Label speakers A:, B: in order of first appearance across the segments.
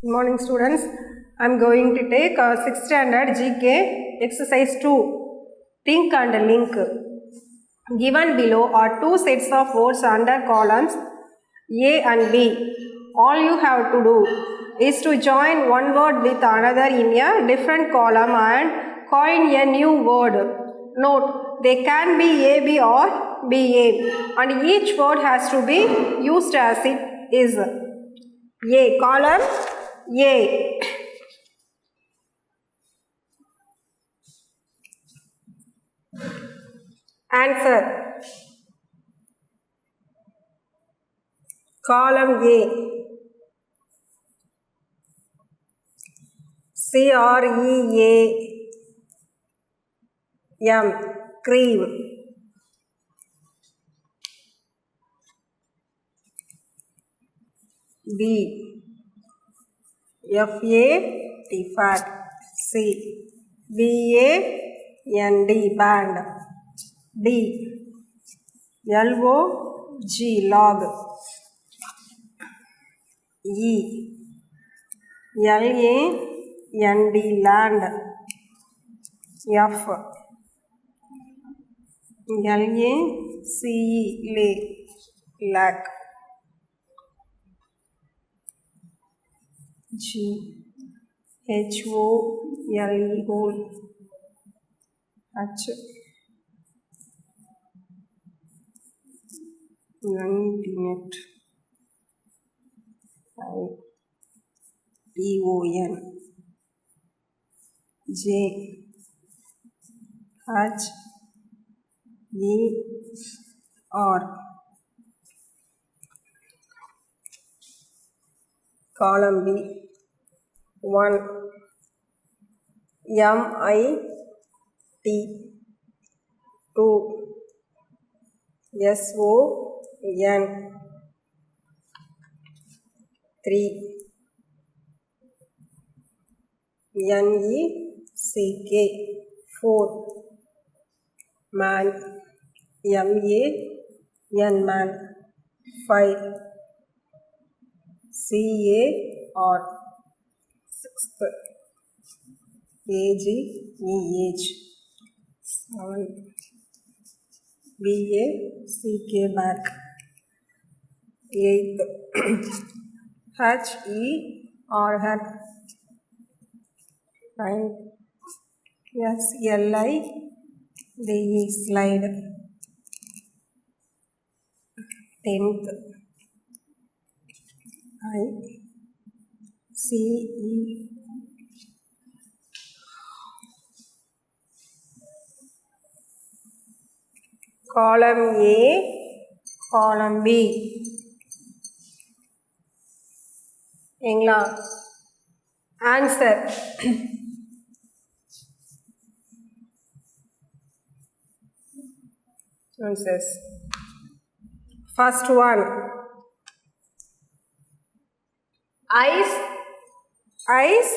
A: Good morning, students. I am going to take 6th standard GK exercise 2. Think and link. Given below are two sets of words under columns A and B. All you have to do is to join one word with another in a different column and coin a new word. Note, they can be AB or BA, and each word has to be used as it is. A, column A. Answer. Column A. CREAM. Cream. B. FAT. Fat. C. BAND. Band. D. LOG. Log. E. LAND. Land. F. LACE. Lack. G. HOLE. Hole. H. Net. TON. J. HER. Column B. 1. MIT. 2. SON. 3. NECK. 4. Man. MAN. Man. 5. CAR. 6th. AGE. 7. BACK. Back. 8th. HER. 9th. SLIDE. Slide. 10th. ICE. Column A, column B. Answer. Answers. First one. Ice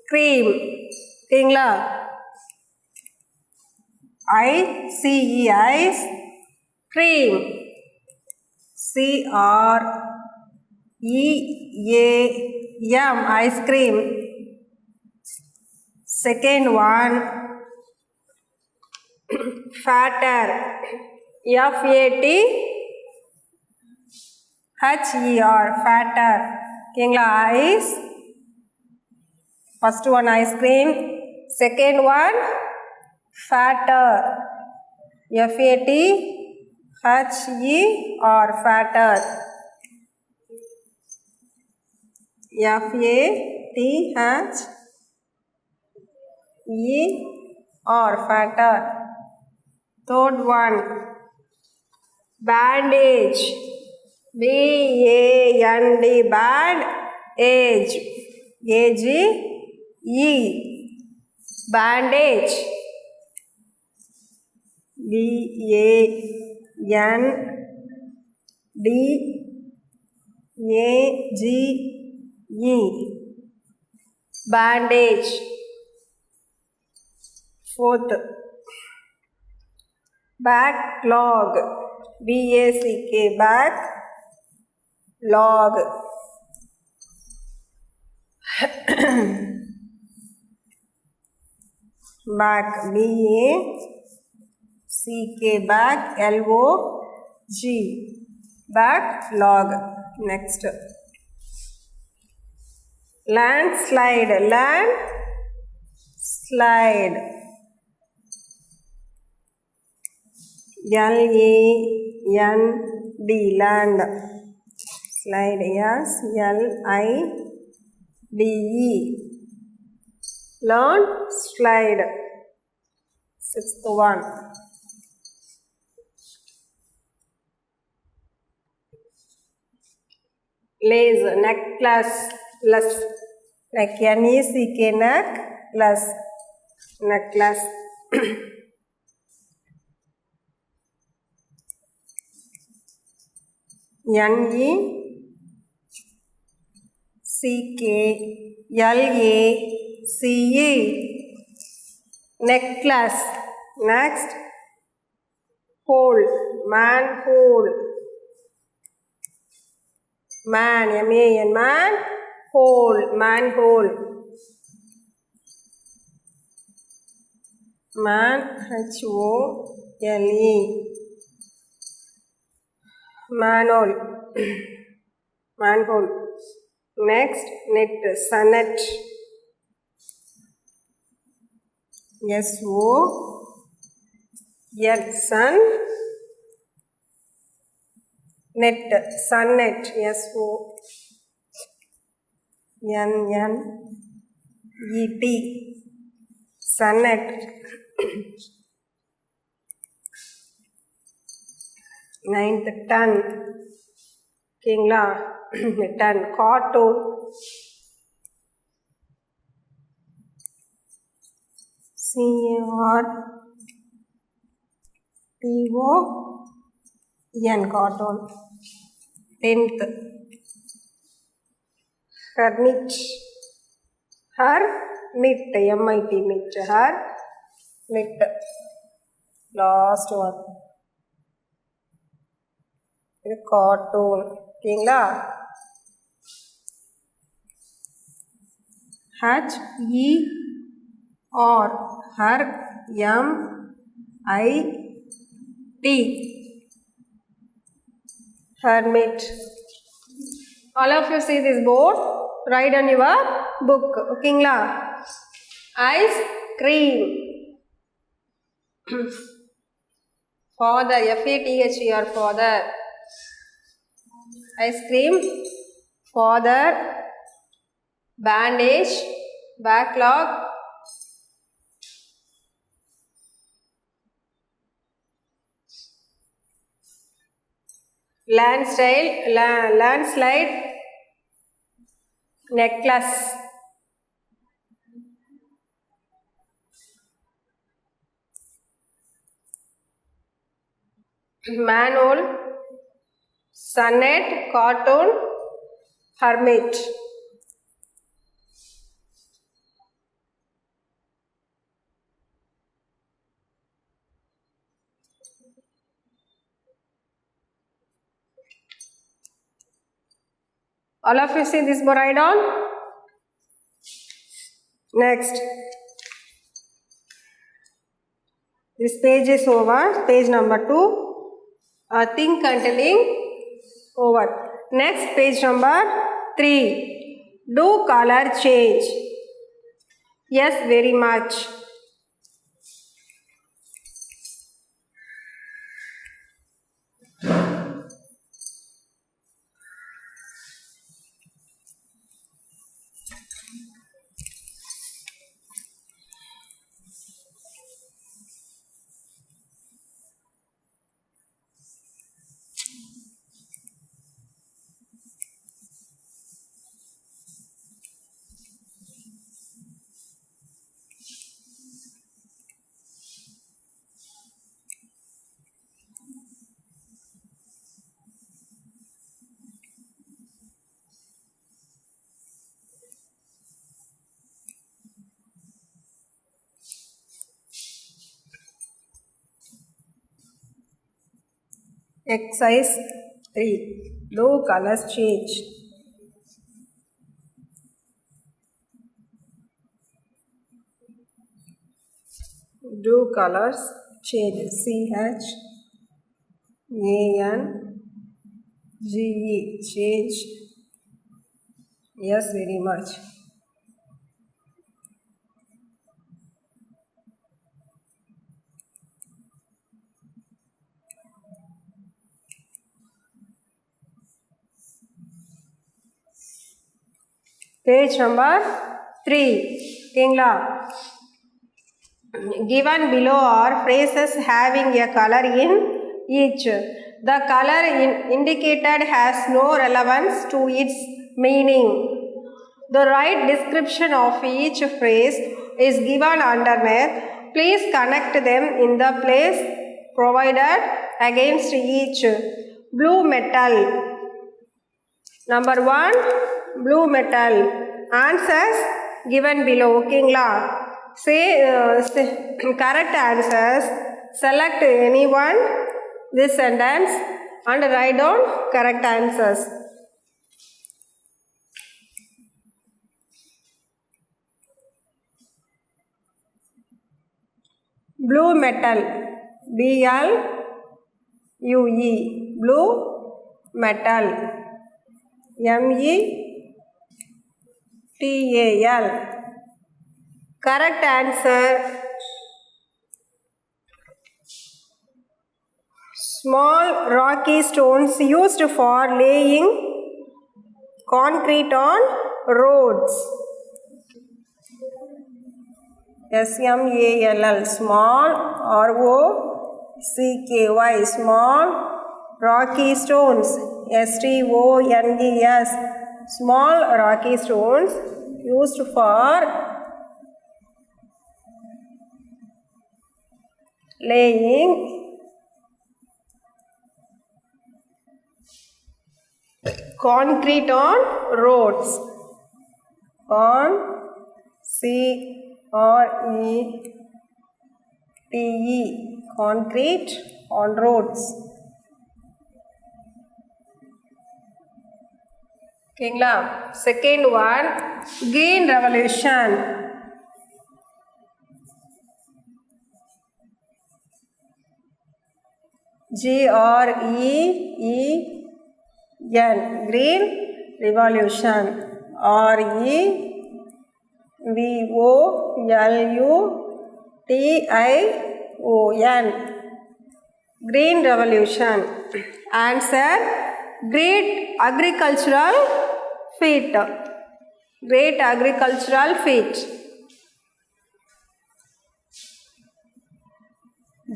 A: cream. ICE. Ice cream. CREAM. Ice cream. Second one. Fatter. FATHER. Fatter. Ice. First one ice cream. Second one fatter. FATHER. Fatter. FATHER. Fatter. Third one. Bandage. BAND. Band. Age. AGE. Bandage. BANDAGE. Bandage. Fourth. Backlog. BACK. Back. Log. back, B-A-C-K, back, L-O-G, backlog. Next, landslide, landslide, L-A-N-D, land, slide, S-L-I-D-E, learn, slide. Sixth one, lace, necklace, less, like N-E-C-K, necklace, necklace. N-E-C-K-L-A-C-E, necklace. Next, hole, manhole, man, M-A-N, man, hole, manhole, man, H-O-L-E, manhole, manhole. Next, net, sonnet, S-O-N, sun, net, sonnet, S-O-N-N-E-T, sonnet. Ninth, ton, ஓகேங்களா? Ton, cartoon, C-A-R-T-O-N, cartoon. Tenth, hermit, hermit, M-I-T, mit, hermit. Last one, cartoon, ஓகேங்களா? H-E-R, M-I-T, hermit. All of you see this board, write on your book, ஓகேங்களா? Ice cream, father, F-A-T-H-E-R, father, ice cream, father, bandage, backlog, landslide, necklace, manhole, sonnet, cartoon, hermit. All of you see this board, write on. Next, this page is over, page number 2. Think and link, over. Next, page number 3. Do color change? Yes, very much. Exercise 3. Do colors change? Do colors change? CHANGE. Change. Yes, very much. Page number 3. ஓகேங்களா? Given below are phrases having a color in each. The color indicated has no relevance to its meaning. The right description of each phrase is given underneath. Please connect them in the place provided against each. Blue metal. Number 1, blue metal. Answers given below. ஓகேங்களா? Say correct answers. Select anyone this sentence and write down correct answers. Blue metal. BLUE. Blue metal. METAL. Correct answer. Small rocky stones used for laying concrete on roads. SMALL. Small ROCKY. Small rocky stones. STONES. Small rocky stones used for laying concrete on roads. CRETE. Concrete on roads. ஓகேங்களா? Second one, green revolution. GREEN. Green revolution. REVOLUTION. Green revolution. Answer, great agricultural feat. Great agricultural feat.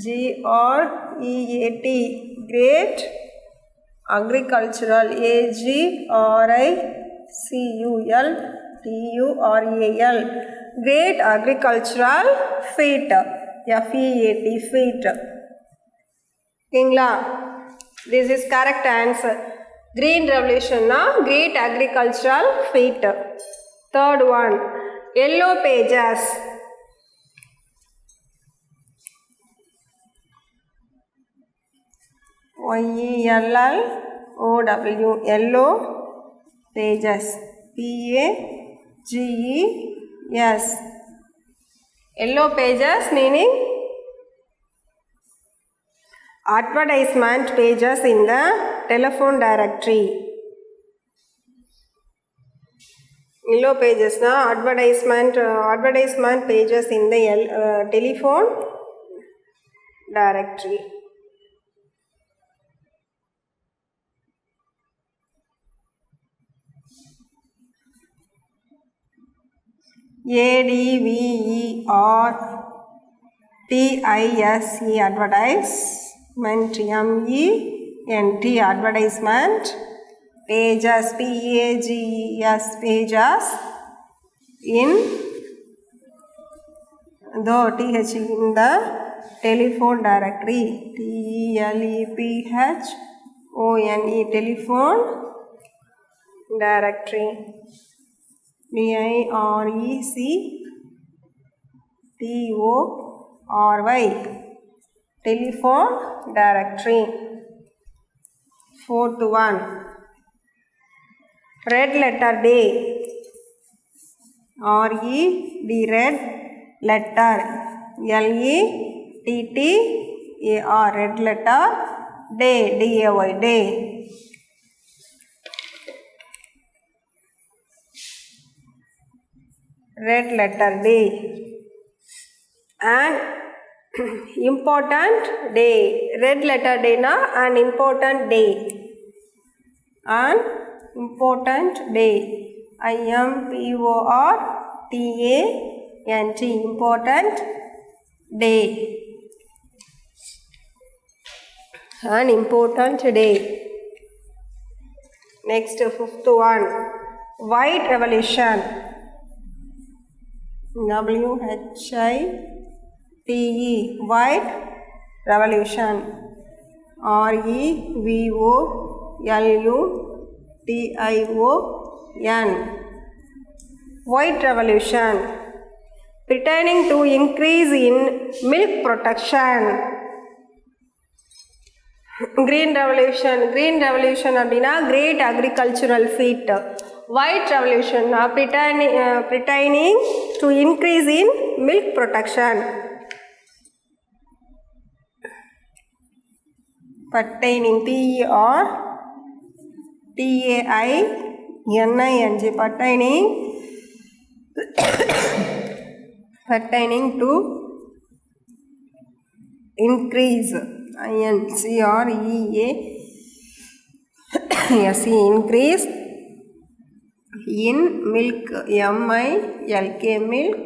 A: GREAT. Great agricultural. AGRICULTURAL. Great agricultural feat. FEAT. Feat. ஓகேங்களா? This is correct answer. Green revolution na great agricultural feat. Third one, yellow pages. YELLOW. Yellow pages. PAGES. Yellow pages meaning advertisement pages in the telephone directory. Yellow pages na advertisement pages in the telephone directory. ADVERTISE. Advertisement. MENT. Advertisement. Pages. PAGES. Pages in the TH in the telephone directory. TELEPHONE. Telephone directory. DIRECTORY. Telephone directory. Fourth one, red letter day. RED. Red letter. L-E-T-T-A-R, red letter, day, D-A-Y, day. Red letter, day. And important day, red letter day na an important day, an important day, I-M-P-O-R-T-A-N-T, important day, an important day. Next, fifth one, white revolution, W-H-I-T-E, white revolution, R-E-V-O-L-U-T-I-O-N, white revolution, pertaining to increase in milk production. Green revolution அப்படின்னா great agricultural feat. White revolution pertaining to increase in milk production. Pertaining, P-E-R-T-A-I-N-I-N-G, pertaining to increase, I-N-C-R-E-A-S-E, increase in milk, M-I-L-K, milk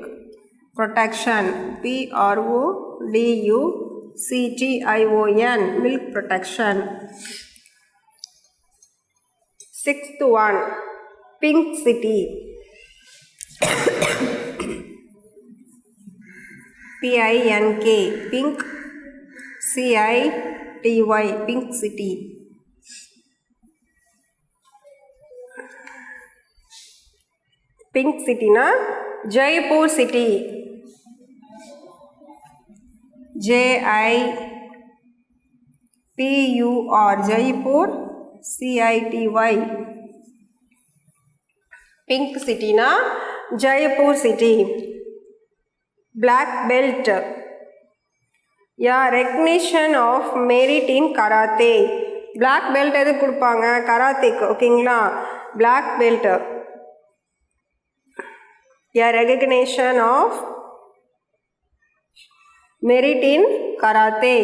A: production, P-R-O-D-U-C-T-I-O-N, milk production. Sixth one, pink city, P-I-N-K, pink, C-I-T-Y, pink city. Pink city na Jaipur city, J-I-P-U-R, Jaipur, C-I-T-Y, pink city na Jaipur city. Black belt, yeah, recognition of merit in karate. Black belt எது கொடுப்பாங்க கராத்தேக்கு, ஓகேங்களா? Black belt, yeah, recognition of merit in karate.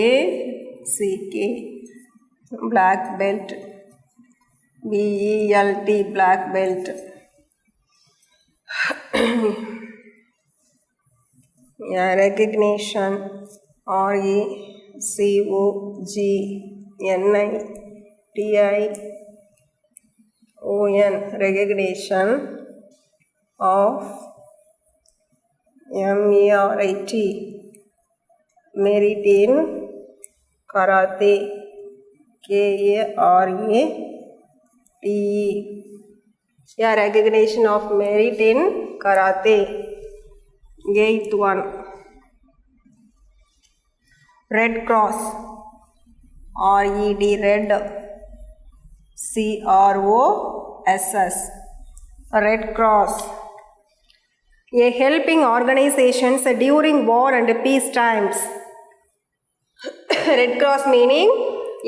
A: B-L-A-C-K, black belt, B-E-L-T, black belt. Yeah, recognition, R-E-C-O-G-N-I-T-I-O-N, recognition of M-E-R-I-T, merit in karate, K-A-R-A-T-E, yeah, recognition of merit in karate. Eighth one, Red Cross, R-E-D, red, C-R-O-S-S, Red Cross, a helping organizations during war and peace times. Red Cross meaning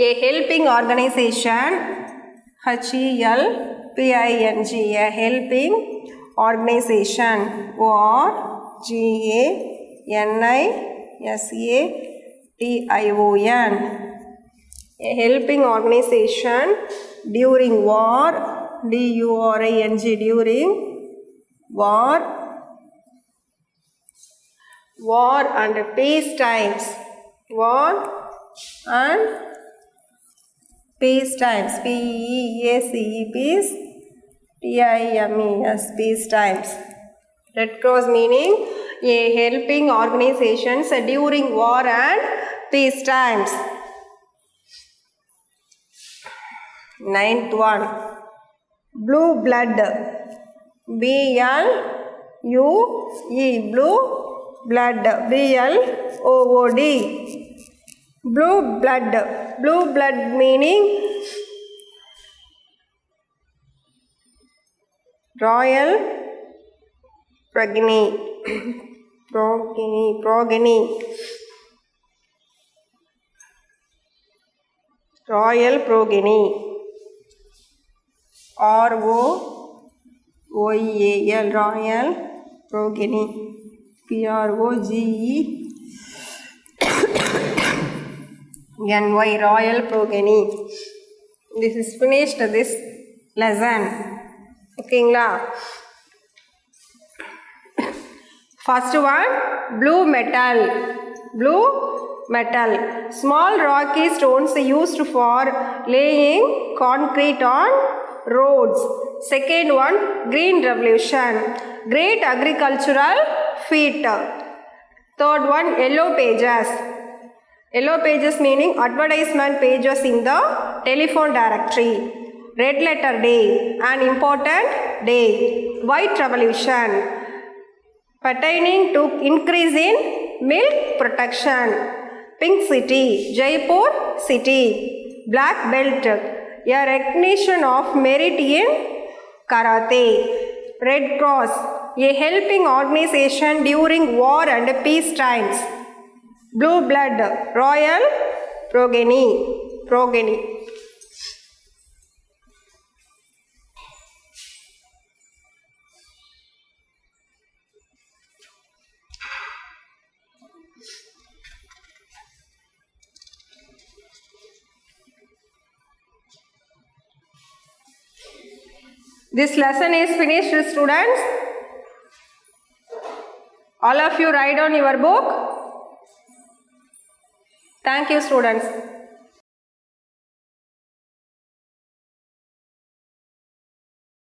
A: a helping organization, H-E-L-P-I-N-G, a helping organization, O-R-G-A-N-I-S-A-T-I-O-N, a helping organization during war, D-U-R-I-N-G, during war and peace times, war and peace times, P-E-A-C-E, peace, T-I-M-E-S, peace times. Red Cross meaning a helping organizations during war and peace times. Ninth one, blue blood, B-L-U-E, blue blood, B-L-O-O-D, blue blood meaning royal progeny, royal progeny, R-O-Y-A-L, royal progeny, P-R-O-G-E-N-Y, royal progeny. This is finished this lesson. ஓகேங்களா? First one, blue metal. Small rocky stones used for laying concrete on roads. Second one, green revolution, great agricultural feat. Third one, yellow pages. Yellow pages meaning advertisement pages in the telephone directory. Red letter day, an important day. White revolution, pertaining to increase in milk production. Pink city, Jaipur city. Black belt, a recognition of merit in karate. Red Cross, a helping organization during war and peace times. Blue blood, royal progeny. This lesson is finished, students. All of you write on your book. Thank you, students.